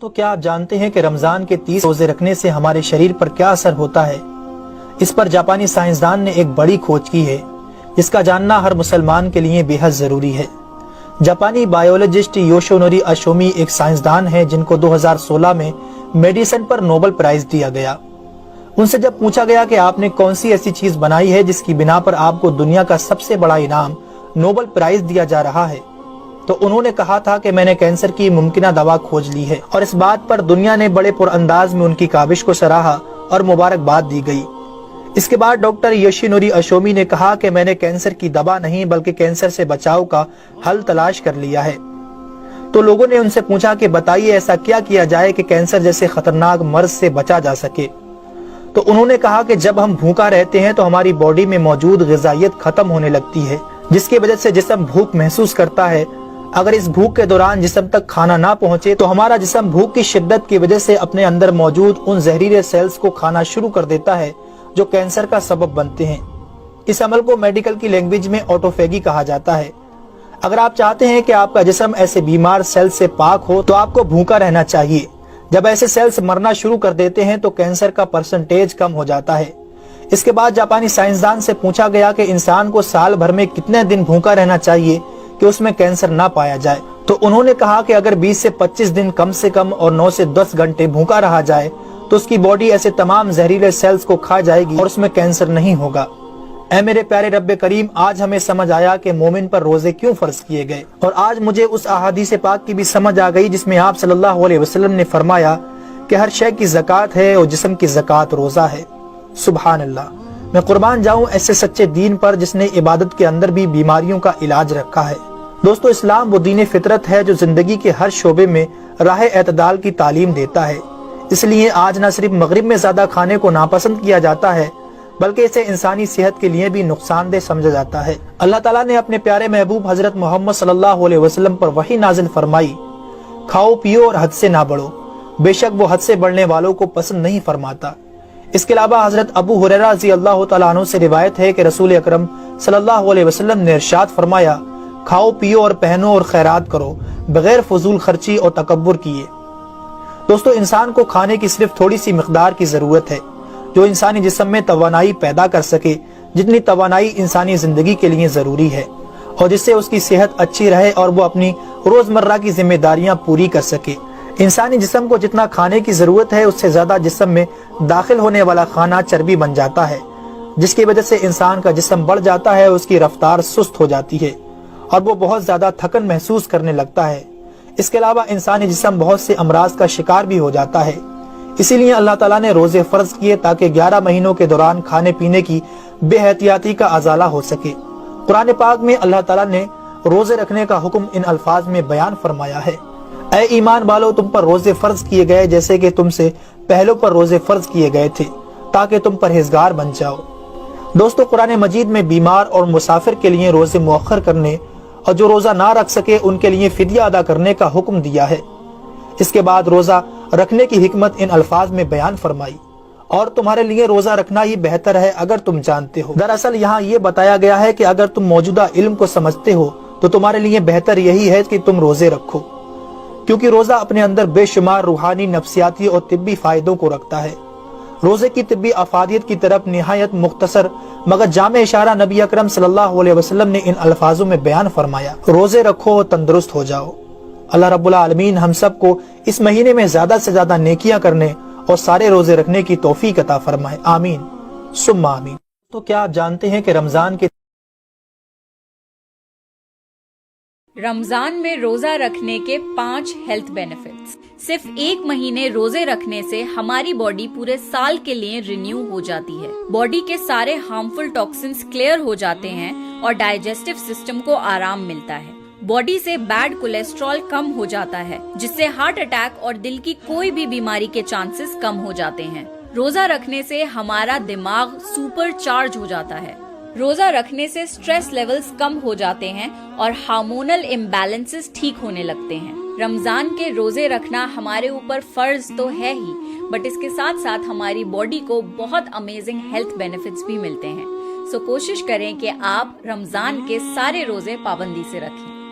تو کیا آپ جانتے ہیں کہ رمضان کے 30 روزے رکھنے سے ہمارے شریر پر کیا اثر ہوتا ہے؟ اس پر جاپانی سائنسدان نے ایک بڑی کھوج کی ہے جس کا جاننا ہر مسلمان کے لیے بے حد ضروری ہے۔ جاپانی بایولوجسٹ یوشونوری اشومی ایک سائنسدان ہے جن کو 2016 میں میڈیسن پر نوبل پرائز دیا گیا۔ ان سے جب پوچھا گیا کہ آپ نے کون سی ایسی چیز بنائی ہے جس کی بنا پر آپ کو دنیا کا سب سے بڑا انعام نوبل پرائز دیا جا رہا ہے، تو انہوں نے کہا تھا کہ میں نے کینسر کی ممکنہ دوا کھوج لی ہے، اور اس بات پر دنیا نے بڑے پر انداز میں ان کی کاوش کو سراہا اور مبارکباد دی گئی۔ اس کے بعد ڈاکٹر یوشینوری اشومی نے کہا کہ میں نے کینسر کی دوا نہیں بلکہ کینسر سے بچاؤ کا حل تلاش کر لیا ہے۔ تو لوگوں نے ان سے پوچھا کہ بتائیے ایسا کیا جائے کہ کینسر جیسے خطرناک مرض سے بچا جا سکے؟ تو انہوں نے کہا کہ جب ہم بھوکا رہتے ہیں تو ہماری باڈی میں موجود غذائیت ختم ہونے لگتی ہے، جس کی وجہ سے جسم بھوک محسوس کرتا ہے۔ اگر اس بھوک کے دوران جسم تک کھانا نہ پہنچے تو ہمارا جسم بھوک کی شدت کی وجہ سے اپنے اندر موجود ان زہریلے سیلز کو کھانا شروع کر دیتا ہے جو کینسر کا سبب بنتے ہیں۔ اس عمل کو میڈیکل کی لینگویج میں آٹوفیگی کہا جاتا ہے۔ اگر آپ چاہتے ہیں کہ آپ کا جسم ایسے بیمار سیل سے پاک ہو تو آپ کو بھوکا رہنا چاہیے۔ جب ایسے سیلز مرنا شروع کر دیتے ہیں تو کینسر کا پرسنٹیج کم ہو جاتا ہے۔ اس کے بعد جاپانی سائنسدان سے پوچھا گیا کہ انسان کو سال بھر میں کتنے دن بھوکا رہنا چاہیے کہ اس میں کینسر نہ پایا جائے؟ تو انہوں نے کہا کہ اگر 20 سے 25 دن کم سے کم اور 9 سے 10 گھنٹے بھوکا رہا جائے تو اس کی باڈی ایسے تمام زہریلے سیلز کو کھا جائے گی اور اس میں کینسر نہیں ہوگا۔ اے میرے پیارے رب کریم، آج ہمیں سمجھ آیا کہ مومن پر روزے کیوں فرض کیے گئے، اور آج مجھے اس احادیث پاک کی بھی سمجھ آ گئی جس میں آپ صلی اللہ علیہ وسلم نے فرمایا کہ ہر شے کی زکوٰۃ ہے اور جسم کی زکوٰۃ روزہ ہے۔ سبحان اللہ! میں قربان جاؤں ایسے سچے دین پر جس نے عبادت کے اندر بھی بیماریوں کا علاج رکھا ہے۔ دوستو، اسلام وہ دین فطرت ہے جو زندگی کے ہر شعبے میں راہ اعتدال کی تعلیم دیتا ہے۔ اس لیے آج نہ صرف مغرب میں زیادہ کھانے کو ناپسند کیا جاتا ہے بلکہ اسے انسانی صحت کے لیے بھی نقصان دہ سمجھا جاتا ہے۔ اللہ تعالیٰ نے اپنے پیارے محبوب حضرت محمد صلی اللہ علیہ وسلم پر وحی نازل فرمائی، کھاؤ پیو اور حد سے نہ بڑھو، بے شک وہ حد سے بڑھنے والوں کو پسند نہیں فرماتا۔ اس کے علاوہ حضرت ابو ہریرہ رضی اللہ تعالیٰ عنہ سے روایت ہے کہ رسول اکرم صلی اللہ علیہ وسلم نے ارشاد فرمایا، کھاؤ پیو اور پہنو اور خیرات کرو بغیر فضول خرچی اور تکبر کیے۔ دوستو، انسان کو کھانے کی صرف تھوڑی سی مقدار کی ضرورت ہے جو انسانی جسم میں توانائی پیدا کر سکے، جتنی توانائی انسانی زندگی کے لیے ضروری ہے، اور جس سے اس کی صحت اچھی رہے اور وہ اپنی روزمرہ کی ذمہ داریاں پوری کر سکے۔ انسانی جسم کو جتنا کھانے کی ضرورت ہے اس سے زیادہ جسم میں داخل ہونے والا کھانا چربی بن جاتا ہے، جس کی وجہ سے انسان کا جسم بڑھ جاتا ہے، اس کی رفتار سست ہو جاتی ہے اور وہ بہت زیادہ تھکن محسوس کرنے لگتا ہے۔ اس کے علاوہ انسانی جسم بہت سے امراض کا شکار بھی ہو جاتا ہے۔ اسی لیے اللہ تعالیٰ نے روزے فرض کیے تاکہ 11 مہینوں کے دوران کھانے پینے کی بے احتیاطی کا ازالہ ہو سکے۔ قرآن پاک میں اللہ تعالیٰ نے روزے رکھنے کا حکم ان الفاظ میں بیان فرمایا ہے، اے ایمان والو، تم پر روزے فرض کیے گئے جیسے کہ تم سے پہلوں پر روزے فرض کیے گئے تھے تاکہ تم پرہیزگار بن جاؤ۔ دوستو، قرآن مجید میں بیمار اور مسافر کے لیے روزے مؤخر کرنے اور جو روزہ نہ رکھ سکے ان کے لیے فدیہ ادا کرنے کا حکم دیا ہے۔ اس کے بعد روزہ رکھنے کی حکمت ان الفاظ میں بیان فرمائی، اور تمہارے لیے روزہ رکھنا ہی بہتر ہے اگر تم جانتے ہو۔ دراصل یہاں یہ بتایا گیا ہے کہ اگر تم موجودہ علم کو سمجھتے ہو تو تمہارے لیے بہتر یہی ہے کہ تم روزے رکھو، کیونکہ روزہ اپنے اندر بے شمار روحانی، نفسیاتی اور طبی فائدوں کو رکھتا ہے۔ روزے کی طبی افادیت کی طرف نہایت مختصر مگر جامع اشارہ نبی اکرم صلی اللہ علیہ وسلم نے ان الفاظوں میں بیان فرمایا، روزے رکھو اور تندرست ہو جاؤ۔ اللہ رب العالمین ہم سب کو اس مہینے میں زیادہ سے زیادہ نیکیاں کرنے اور سارے روزے رکھنے کی توفیق عطا فرمائے، آمین ثم آمین۔ تو کیا آپ جانتے ہیں کہ رمضان میں روزہ رکھنے کے 5 ہیلتھ بینیفٹس۔ صرف 1 مہینے روزے رکھنے سے ہماری باڈی پورے سال کے لیے رینیو ہو جاتی ہے۔ باڈی کے سارے ہارمفل ٹاکسنز کلیئر ہو جاتے ہیں اور ڈائجسٹو سسٹم کو آرام ملتا ہے۔ باڈی سے بیڈ کولیسٹرول کم ہو جاتا ہے جس سے ہارٹ اٹیک اور دل کی کوئی بھی بیماری کے چانسز کم ہو جاتے ہیں۔ روزہ رکھنے سے ہمارا دماغ سپر چارج ہو جاتا ہے۔ روزہ رکھنے سے سٹریس لیولز کم ہو جاتے ہیں اور ہارمونل امبیلنسز ٹھیک ہونے لگتے ہیں۔ رمضان کے روزے رکھنا ہمارے اوپر فرض تو ہے ہی، بٹ اس کے ساتھ ساتھ ہماری باڈی کو بہت امیزنگ ہیلتھ بینیفٹس بھی ملتے ہیں۔ سو کوشش کریں کہ آپ رمضان کے سارے روزے پابندی سے رکھیں۔